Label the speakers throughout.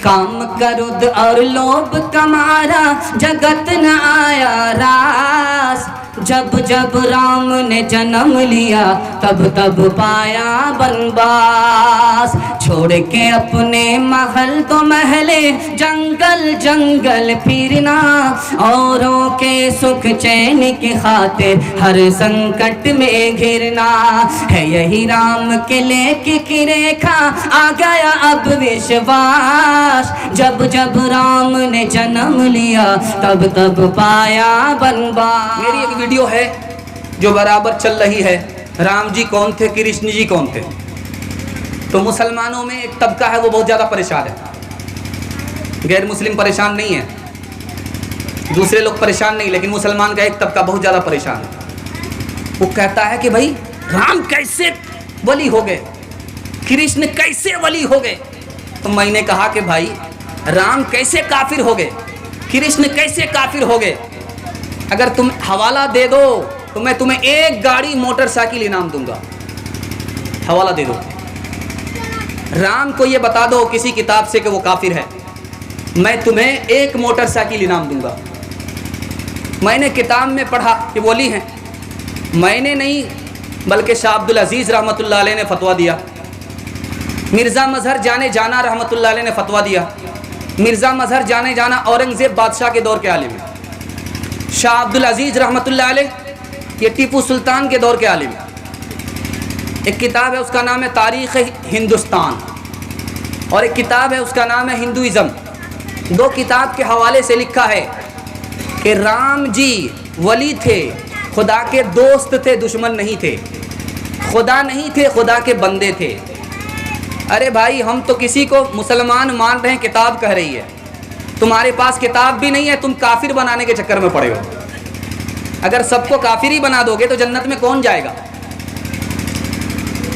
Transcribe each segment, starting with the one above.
Speaker 1: काम क्रोध और लोभ कमारा जगत न आया रास। जब जब राम ने जन्म लिया तब तब पाया बनवास। छोड़ के अपने महल तो महले जंगल जंगल फिरना, औरों के सुख चैन की खातिर हर संकट में घिरना। है यही राम के लेके की रेखा आ गया अब विश्वास। जब जब राम ने जन्म लिया तब तब पाया बनवास।
Speaker 2: मेरी एक वीडियो है जो बराबर चल रही है, राम जी कौन थे, कृष्ण जी कौन थे। तो मुसलमानों में एक तबका है वो बहुत ज़्यादा परेशान है, गैर मुस्लिम परेशान नहीं है, दूसरे लोग परेशान नहीं, लेकिन मुसलमान का एक तबका बहुत ज़्यादा परेशान है। वो कहता है कि भाई राम कैसे वली हो गए, कृष्ण कैसे वली हो गए। तो मैंने कहा कि भाई राम कैसे काफिर हो गए, कृष्ण कैसे काफिर हो गए। अगर तुम हवाला दे दो तो मैं तुम्हें एक गाड़ी मोटरसाइकिल इनाम दूंगा, हवाला दे दो। राम को ये बता दो किसी किताब से कि वो काफिर है, मैं तुम्हें एक मोटरसाइकिल इनाम दूंगा। मैंने किताब में पढ़ा कि वली हैं, मैंने नहीं बल्कि शाह अब्दुल अजीज़ रहमतुल्लाह अलैह ने फतवा दिया, मिर्ज़ा मजहर जाने जाना रहमतुल्लाह अलैह ने फतवा दिया। मिर्ज़ा मजहर जाने जाना औरंगज़ेब बादशाह के दौर के आलिम है। शाह अब्दुल अजीज़ रहमतुल्लाह अलैह ये टीपू सुल्तान के दौर के आलिम है। एक किताब है उसका नाम है तारीख़ हिंदुस्तान, और एक किताब है उसका नाम है हिंदुइज़्म। दो किताब के हवाले से लिखा है कि राम जी वली थे, खुदा के दोस्त थे, दुश्मन नहीं थे, खुदा नहीं थे, खुदा के बंदे थे। अरे भाई हम तो किसी को मुसलमान मान रहे हैं, किताब कह रही है, तुम्हारे पास किताब भी नहीं है, तुम काफिर बनाने के चक्कर में पड़े हो। अगर सबको काफिर ही बना दोगे तो जन्नत में कौन जाएगा।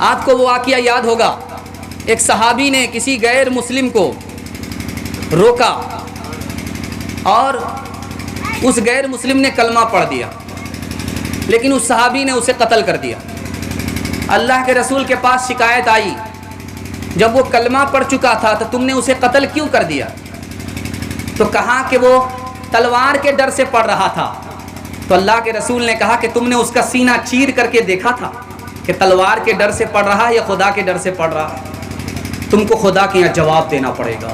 Speaker 2: आपको वो वाक़या याद होगा, एक सहाबी ने किसी गैर मुस्लिम को रोका और उस गैर मुस्लिम ने कलमा पढ़ दिया, लेकिन उस सहाबी ने उसे कत्ल कर दिया। अल्लाह के रसूल के पास शिकायत आई, जब वो कलमा पढ़ चुका था तो तुमने उसे कत्ल क्यों कर दिया। तो कहा कि वो तलवार के डर से पढ़ रहा था। तो अल्लाह के रसूल ने कहा कि तुमने उसका सीना चीर करके देखा था कि तलवार के डर से पढ़ रहा है या खुदा के डर से पढ़ रहा है। तुमको खुदा के यहाँ जवाब देना पड़ेगा।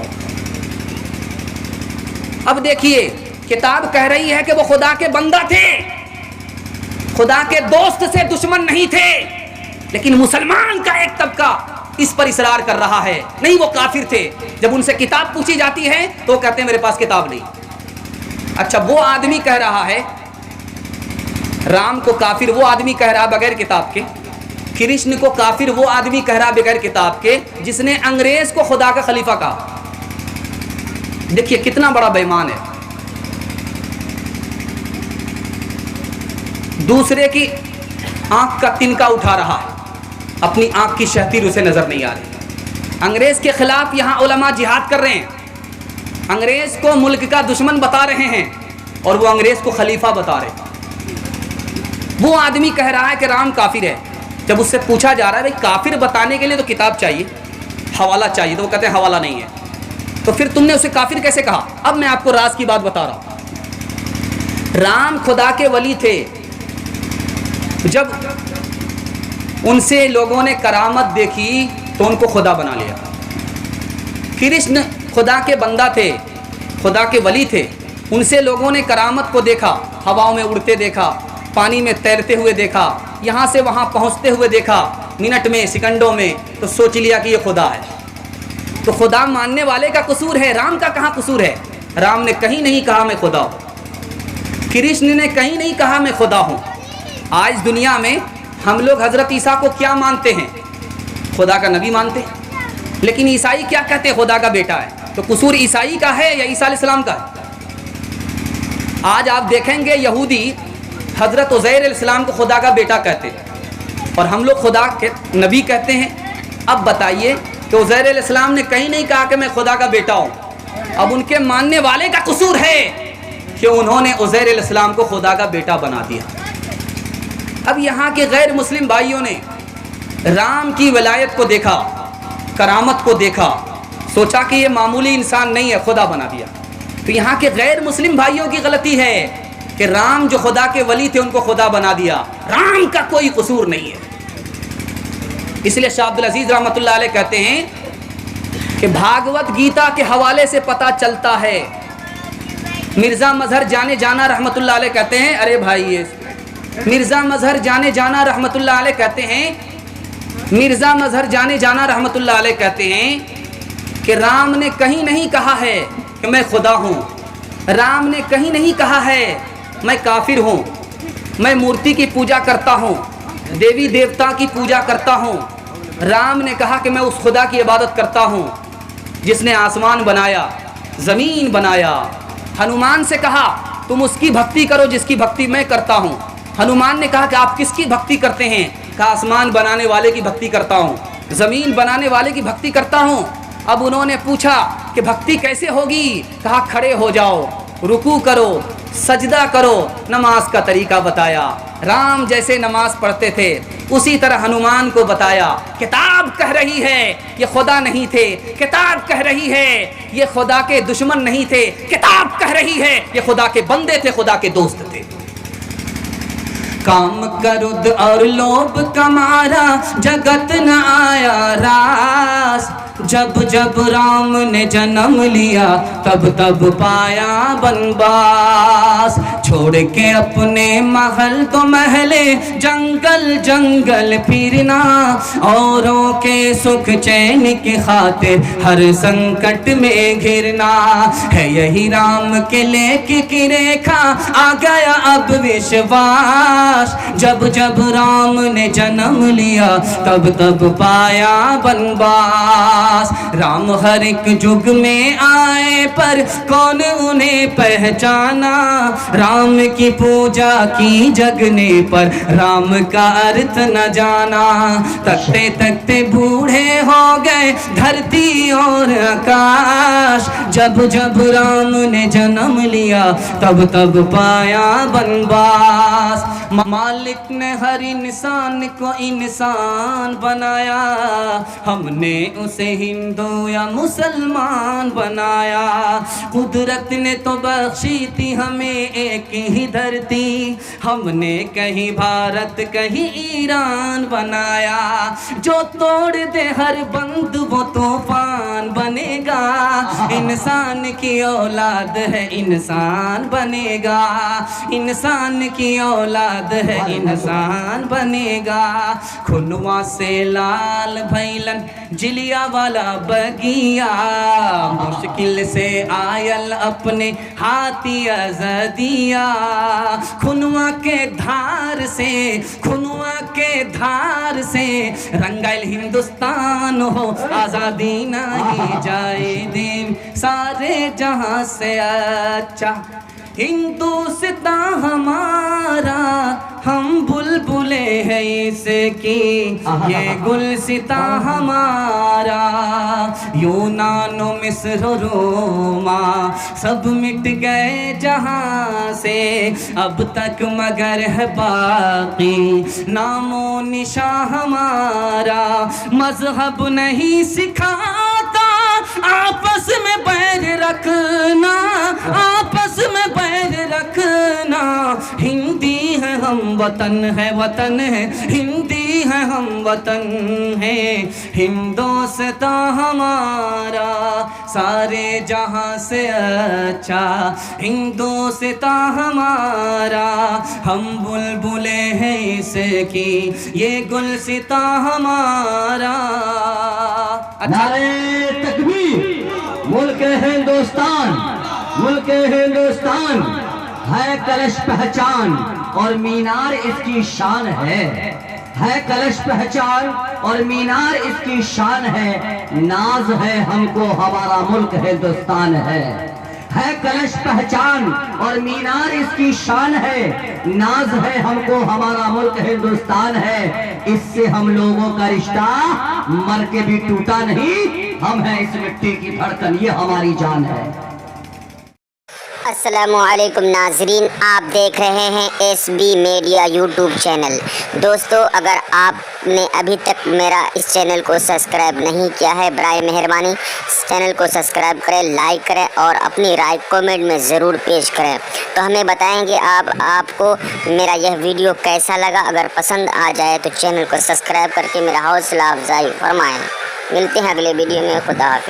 Speaker 2: अब देखिए किताब कह रही है कि वो खुदा के बंदा थे, खुदा के दोस्त से दुश्मन नहीं थे, लेकिन मुसलमान का एक तबका इस पर इसरार कर रहा है, नहीं वो काफिर थे। जब उनसे किताब पूछी जाती है तो कहते हैं मेरे पास किताब नहीं। अच्छा, वो आदमी कह रहा है राम को काफिर, वो आदमी कह रहा बगैर किताब के। कृष्ण को काफिर वो आदमी कह रहा बगैर किताब के जिसने अंग्रेज को खुदा का खलीफा कहा। देखिए कितना बड़ा बेईमान है। दूसरे की आंख का तिनका उठा रहा है, अपनी आंख की शहतीर उसे नजर नहीं आ रही। अंग्रेज के खिलाफ यहाँ उलमा जिहाद कर रहे हैं, अंग्रेज को मुल्क का दुश्मन बता रहे हैं और वो अंग्रेज को खलीफा बता रहे हैं। वो आदमी कह रहा है कि राम काफिर है। जब उससे पूछा जा रहा है भाई काफिर बताने के लिए तो किताब चाहिए, हवाला चाहिए, तो वो कहते हैं हवाला नहीं है। तो फिर तुमने उसे काफिर कैसे कहा। अब मैं आपको राज की बात बता रहा हूं। राम खुदा के वली थे। जब उनसे लोगों ने करामत देखी तो उनको खुदा बना लिया। कृष्ण खुदा के बंदा थे, खुदा के वली थे। उनसे लोगों ने करामत को देखा, हवाओं में उड़ते देखा, पानी में तैरते हुए देखा, यहाँ से वहाँ पहुँचते हुए देखा, मिनट में सेकंडों में, तो सोच लिया कि ये खुदा है। तो खुदा मानने वाले का कसूर है, राम का कहाँ कसूर है। राम ने कहीं नहीं कहा मैं खुदा हूँ, कृष्ण ने कहीं नहीं कहा मैं खुदा हूँ। आज दुनिया में हम लोग हज़रत ईसा को क्या मानते हैं, खुदा का नबी मानते हैं, लेकिन ईसाई क्या कहते हैं, खुदा का बेटा है। तो कसूर ईसाई का है या ईसा अलैहिस्सलाम का है। आज आप देखेंगे यहूदी हज़रत उज़ैर अलैहिस्सलाम को खुदा का बेटा कहते हैं और हम लोग खुदा के नबी कहते हैं। अब बताइए कि उज़ैर अलैहिस्सलाम ने कहीं नहीं कहा कि मैं खुदा का बेटा हूँ। अब उनके मानने वाले का कसूर है कि उन्होंने उज़ैर अलैहिस्सलाम को खुदा का बेटा बना दिया। अब यहाँ के गैर मुस्लिम भाइयों ने राम की वलायत को देखा, करामत को देखा, सोचा कि ये मामूली इंसान नहीं है, खुदा बना दिया। तो यहाँ के गैर मुस्लिम भाइयों की गलती है कि राम जो खुदा के वली थे उनको खुदा बना दिया। राम का कोई कसूर नहीं है। इसलिए शाह अब्दुल अजीज रहमतुल्लाह अलैह कहते हैं कि भागवत गीता के हवाले से पता चलता है। मिर्ज़ा मजहर जाने जाना रहमतुल्लाह अलैह कहते हैं, अरे भाई ये मिर्ज़ा मजहर जाने जाना रहमतुल्लाह अलैह कहते हैं, मिर्ज़ा मजहर जाने जाना रहमतुल्लाह अलैह कहते हैं कि राम ने कहीं नहीं कहा है कि मैं खुदा हूँ। राम ने कहीं नहीं कहा है मैं काफिर हूँ, मैं मूर्ति की पूजा करता हूँ, देवी देवता की पूजा करता हूँ। राम ने कहा कि मैं उस खुदा की इबादत करता हूँ जिसने आसमान बनाया, ज़मीन बनाया। हनुमान से कहा तुम उसकी भक्ति करो जिसकी भक्ति मैं करता हूँ। हनुमान ने कहा कि आप किसकी भक्ति करते हैं? कहा आसमान बनाने वाले की भक्ति करता हूँ, ज़मीन बनाने वाले की भक्ति करता हूँ। अब उन्होंने पूछा कि भक्ति कैसे होगी? कहा खड़े हो जाओ, रुकू करो, सजदा करो, नमाज का तरीका बताया। राम जैसे नमाज पढ़ते थे उसी तरह हनुमान को बताया। किताब कह रही है ये खुदा नहीं थे, किताब कह रही है ये खुदा के दुश्मन नहीं थे, किताब कह रही है ये खुदा के बंदे थे, खुदा के दोस्त थे।
Speaker 1: काम करुद और लोभ कमारा जगत न आया रास। जब जब राम ने जन्म लिया तब तब पाया बनवास। छोड़ के अपने महल तो महले, जंगल जंगल फिरना, औरों के सुख चैन की खातिर हर संकट में घिरना। है यही राम के लेके की रेखा, आ गया अब विश्वास। जब जब राम ने जन्म लिया तब तब पाया बनवास। राम हर एक युग में आए पर कौन उन्हें पहचाना। राम की पूजा की जगने पर राम का अर्थ न जाना। तकते तकते बूढ़े हो गए धरती और आकाश। जब जब राम ने जन्म लिया तब तब पाया बनवास। मालिक ने हर इंसान को इंसान बनाया, हमने उसे हिंदू या मुसलमान बनाया। कुदरत ने तो बख्शी थी हमें एक ही धरती, हमने कहीं भारत कहीं ईरान बनाया। जो तोड़ दे हर बंद वो तूफान बनेगा। इंसान की औलाद है इंसान बनेगा, इंसान की औलाद है इंसान बनेगा। खुनवा से लाल भैलन जिलिया वाला बगिया, मुश्किल से आयल अपने हाथी आज़ादिया। खुनवा के धार से, खुनवा के धार से रंगाइल हिंदुस्तान हो, आज़ादी नहीं जाए देव सारे जहां से अच्छा। हिंदुस्तान हमारा हम बुलबुले हैं इसकी, ये गुलसिता हमारा। यूनान मिस्र रोमा सब मिट गए जहाँ से, अब तक मगर है बाकी नामो निशा हमारा। मजहब नहीं सिखाता आपस में बैर रखना, आपस में बैर रखना। हिंदी है हम वतन है, वतन है हिंदी है हम वतन है। हिंदुस्तान हमारा सारे जहां से अच्छा, हिंदुस्तान हमारा हम बुलबुले हैं इसकी, ये गुलसिता हमारा।
Speaker 3: नारे तकबीर, मुल्क हिंदुस्तान, मुल्क हिंदुस्तान है कलश पहचान और मीनार इसकी शान है कलश पहचान और मीनार इसकी शान है। नाज है हमको हमारा मुल्क हिंदुस्तान है कलश पहचान और मीनार इसकी शान है। नाज है हमको हमारा मुल्क हिंदुस्तान है। इससे हम लोगों का रिश्ता मर के भी टूटा नहीं, हम हैं इस मिट्टी की धड़कन, ये हमारी जान है।
Speaker 4: अस्सलामुअलैकुम नाजरीन, आप देख रहे हैं SB मीडिया यूट्यूब चैनल। दोस्तों, अगर आपने अभी तक मेरा इस चैनल को सब्सक्राइब नहीं किया है, बराए मेहरबानी इस चैनल को सब्सक्राइब करें, लाइक करें और अपनी राय कमेंट में ज़रूर पेश करें। तो हमें बताएं कि आपको मेरा यह वीडियो कैसा लगा। अगर पसंद आ जाए तो चैनल को सब्सक्राइब करके मेरा हौसला अफजाई फरमाएँ। मिलते हैं अगले वीडियो में। खुदा हाफिज़।